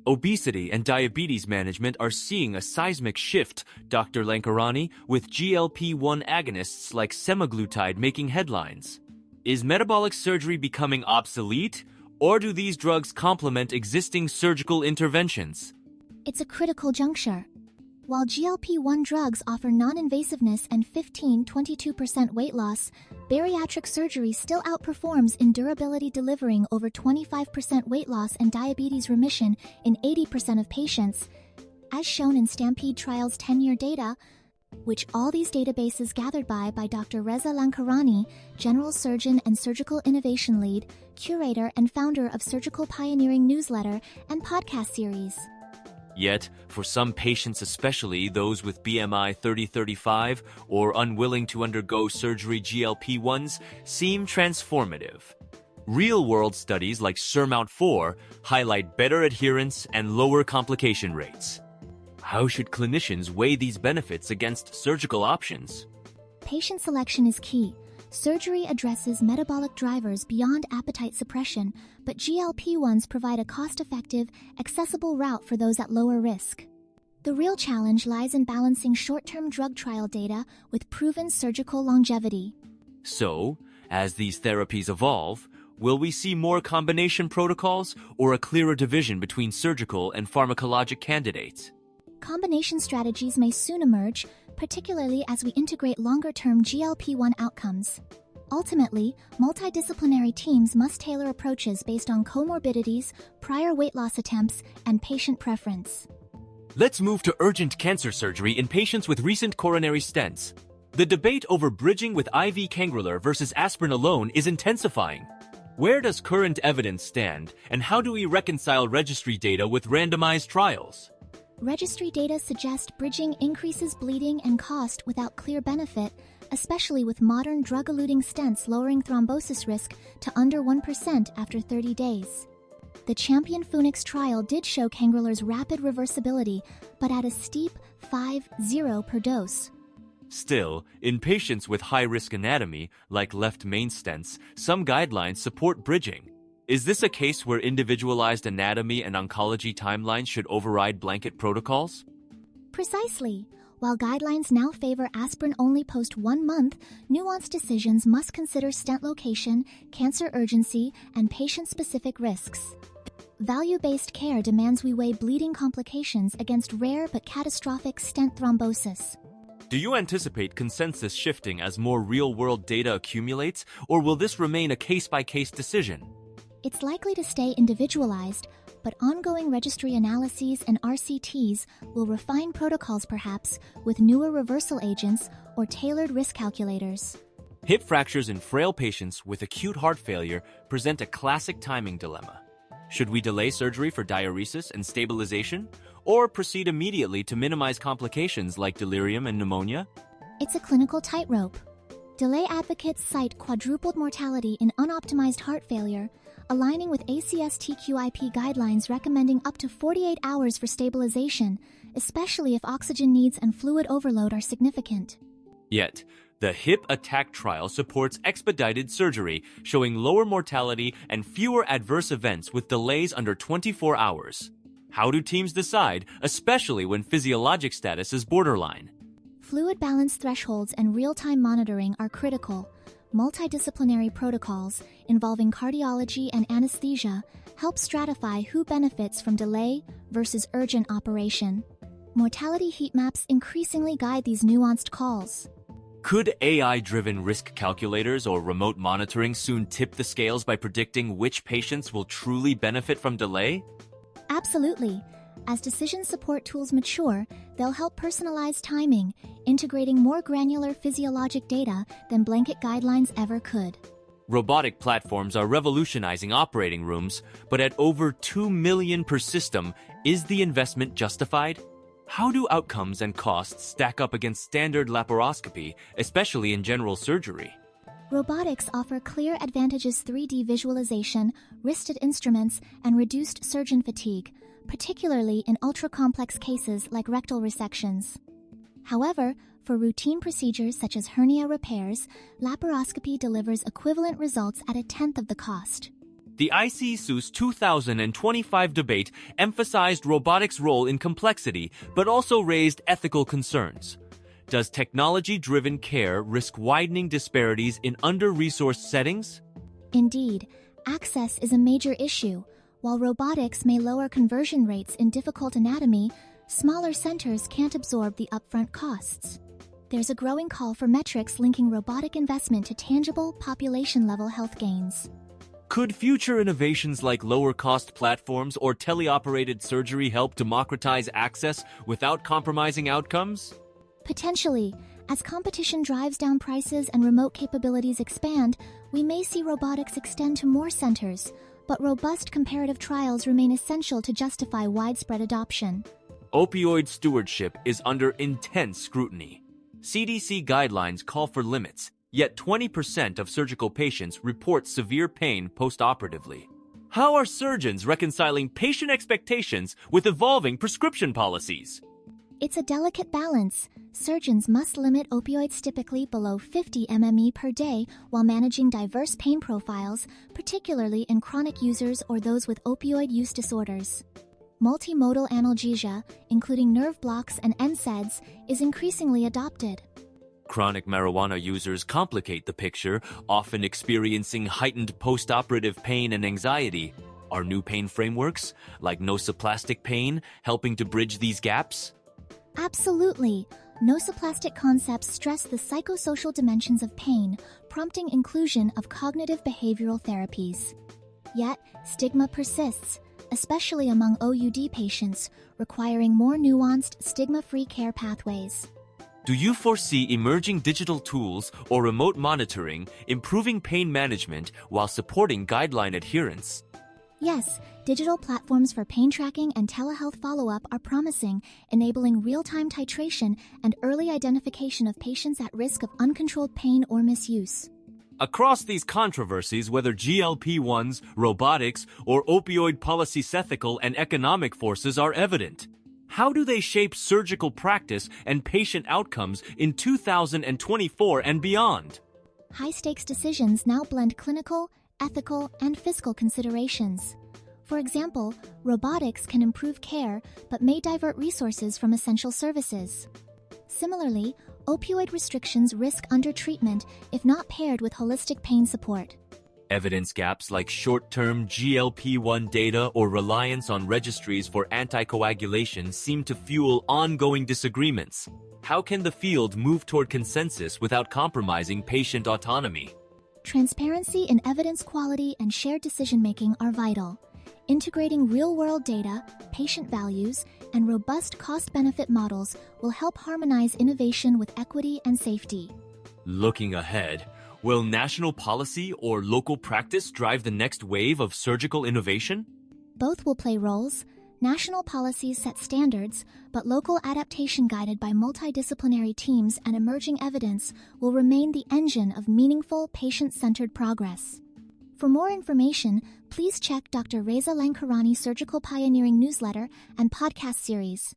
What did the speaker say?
Obesity and diabetes management are seeing a seismic shift, Dr. Lankarani, with GLP-1 agonists like semaglutide making headlines. Is metabolic surgery becoming obsolete, or do these drugs complement existing surgical interventions? It's a critical juncture. While GLP-1 drugs offer non-invasiveness and 15–22% weight loss, bariatric surgery still outperforms in durability, delivering over 25% weight loss and diabetes remission in 80% of patients, as shown in Stampede Trial's 10-year data, which all these databases gathered by Dr. Reza Lankarani, General Surgeon and Surgical Innovation Lead, curator and founder of Surgical Pioneering newsletter and podcast series. Yet, for some patients, especially those with BMI 30-35 or unwilling to undergo surgery, GLP-1s seem transformative. Real-world studies like SURMOUNT-4 highlight better adherence and lower complication rates. How should clinicians weigh these benefits against surgical options? Patient selection is key. Surgery addresses metabolic drivers beyond appetite suppression, but GLP-1s provide a cost-effective, accessible route for those at lower risk. The real challenge lies in balancing short-term drug trial data with proven surgical longevity. So, as these therapies evolve, will we see more combination protocols or a clearer division between surgical and pharmacologic candidates? Combination strategies may soon emerge, particularly as we integrate longer-term GLP-1 outcomes. Ultimately, multidisciplinary teams must tailor approaches based on comorbidities, prior weight loss attempts, and patient preference. Let's move to urgent cancer surgery in patients with recent coronary stents. The debate over bridging with IV cangrelor versus aspirin alone is intensifying. Where does current evidence stand, and how do we reconcile registry data with randomized trials? Registry data suggest bridging increases bleeding and cost without clear benefit, especially with modern drug-eluting stents lowering thrombosis risk to under 1% after 30 days. The Champion Phoenix trial did show cangrelor's rapid reversibility, but at a steep 5.0 per dose. Still, in patients with high-risk anatomy, like left main stents, some guidelines support bridging. Is this a case where individualized anatomy and oncology timelines should override blanket protocols? Precisely. While guidelines now favor aspirin-only post 1 month, nuanced decisions must consider stent location, cancer urgency, and patient-specific risks. Value-based care demands we weigh bleeding complications against rare but catastrophic stent thrombosis. Do you anticipate consensus shifting as more real-world data accumulates, or will this remain a case-by-case decision? It's likely to stay individualized, but ongoing registry analyses and RCTs will refine protocols, perhaps, with newer reversal agents or tailored risk calculators. Hip fractures in frail patients with acute heart failure present a classic timing dilemma. Should we delay surgery for diuresis and stabilization, or proceed immediately to minimize complications like delirium and pneumonia? It's a clinical tightrope. Delay advocates cite quadrupled mortality in unoptimized heart failure, aligning with ACS-TQIP guidelines recommending up to 48 hours for stabilization, especially if oxygen needs and fluid overload are significant. Yet, the HIP ATTACK trial supports expedited surgery, showing lower mortality and fewer adverse events with delays under 24 hours. How do teams decide, especially when physiologic status is borderline? Fluid balance thresholds and real-time monitoring are critical. Multidisciplinary protocols involving cardiology and anesthesia help stratify who benefits from delay versus urgent operation. Mortality heat maps increasingly guide these nuanced calls. Could AI-driven risk calculators or remote monitoring soon tip the scales by predicting which patients will truly benefit from delay? Absolutely. As decision support tools mature, they'll help personalize timing, integrating more granular physiologic data than blanket guidelines ever could. Robotic platforms are revolutionizing operating rooms, but at over $2 million per system, is the investment justified? How do outcomes and costs stack up against standard laparoscopy, especially in general surgery? Robotics offer clear advantages: 3D visualization, wristed instruments, and reduced surgeon fatigue, particularly in ultra-complex cases like rectal resections. However, for routine procedures such as hernia repairs, laparoscopy delivers equivalent results at 1/10 of the cost. The ICSU's 2025 debate emphasized robotics' role in complexity, but also raised ethical concerns. Does technology-driven care risk widening disparities in under-resourced settings? Indeed, access is a major issue. While robotics may lower conversion rates in difficult anatomy, smaller centers can't absorb the upfront costs. There's a growing call for metrics linking robotic investment to tangible, population-level health gains. Could future innovations like lower-cost platforms or teleoperated surgery help democratize access without compromising outcomes? Potentially. As competition drives down prices and remote capabilities expand, we may see robotics extend to more centers, but robust comparative trials remain essential to justify widespread adoption. Opioid stewardship is under intense scrutiny. CDC guidelines call for limits, yet 20% of surgical patients report severe pain post-operatively. How are surgeons reconciling patient expectations with evolving prescription policies? It's a delicate balance. Surgeons must limit opioids typically below 50 mme per day while managing diverse pain profiles, particularly in chronic users or those with opioid use disorders. Multimodal analgesia, including nerve blocks and NSAIDs, is increasingly adopted. Chronic marijuana users complicate the picture, often experiencing heightened post-operative pain and anxiety. Are new pain frameworks, like nosoplastic pain, helping to bridge these gaps? Absolutely. Nosoplastic concepts stress the psychosocial dimensions of pain, prompting inclusion of cognitive behavioral therapies. Yet, stigma persists, especially among OUD patients, requiring more nuanced, stigma-free care pathways. Do you foresee emerging digital tools or remote monitoring improving pain management while supporting guideline adherence? Yes, digital platforms for pain tracking and telehealth follow-up are promising, enabling real-time titration and early identification of patients at risk of uncontrolled pain or misuse. Across these controversies, whether GLP-1s, robotics, or opioid policy, ethical and economic forces are evident. How do they shape surgical practice and patient outcomes in 2024 and beyond? High-stakes decisions now blend clinical, ethical, and fiscal considerations. For example, robotics can improve care but may divert resources from essential services. Similarly, opioid restrictions risk undertreatment if not paired with holistic pain support. Evidence gaps like short-term GLP-1 data or reliance on registries for anticoagulation seem to fuel ongoing disagreements. How can the field move toward consensus without compromising patient autonomy? Transparency in evidence quality and shared decision-making are vital. Integrating real-world data, patient values, and robust cost-benefit models will help harmonize innovation with equity and safety. Looking ahead, will national policy or local practice drive the next wave of surgical innovation? Both will play roles. National policies set standards, but local adaptation guided by multidisciplinary teams and emerging evidence will remain the engine of meaningful, patient-centered progress. For more information, please check Dr. Reza Lankarani's Surgical Pioneering newsletter and podcast series.